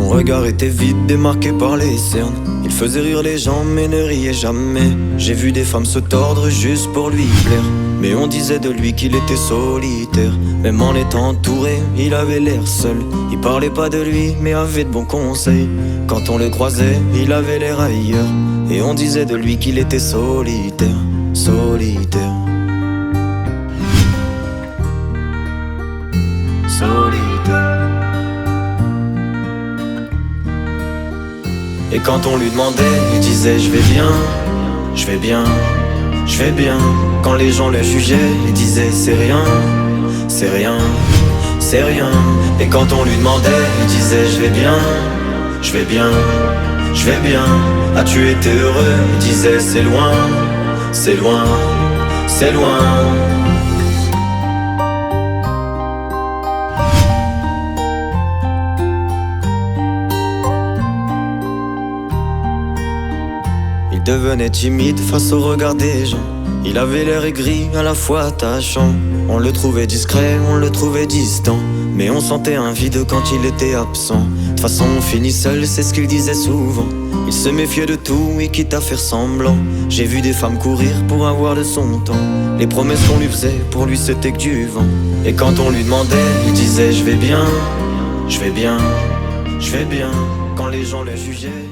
Son regard était vide, démarqué par les cernes. Il faisait rire les gens mais ne riait jamais. J'ai vu des femmes se tordre juste pour lui plaire, mais on disait de lui qu'il était solitaire. Même en étant entouré, il avait l'air seul. Il parlait pas de lui mais avait de bons conseils. Quand on le croisait, il avait l'air ailleurs, et on disait de lui qu'il était solitaire, solitaire, solitaire. Et quand on lui demandait, il disait je vais bien, je vais bien, je vais bien. Quand les gens le jugeaient, il disait c'est rien, c'est rien, c'est rien. Et quand on lui demandait, il disait je vais bien, je vais bien, je vais bien. As-tu été heureux? Il disait c'est loin, c'est loin, c'est loin. Il devenait timide face au regard des gens. Il avait l'air aigri, à la fois attachant. On le trouvait discret, on le trouvait distant, mais on sentait un vide quand il était absent. De toute façon on finit seul, c'est ce qu'il disait souvent. Il se méfiait de tout et quitte à faire semblant. J'ai vu des femmes courir pour avoir de son temps. Les promesses qu'on lui faisait, pour lui c'était que du vent. Et quand on lui demandait, il disait je vais bien, je vais bien, je vais bien. Quand les gens le jugeaient,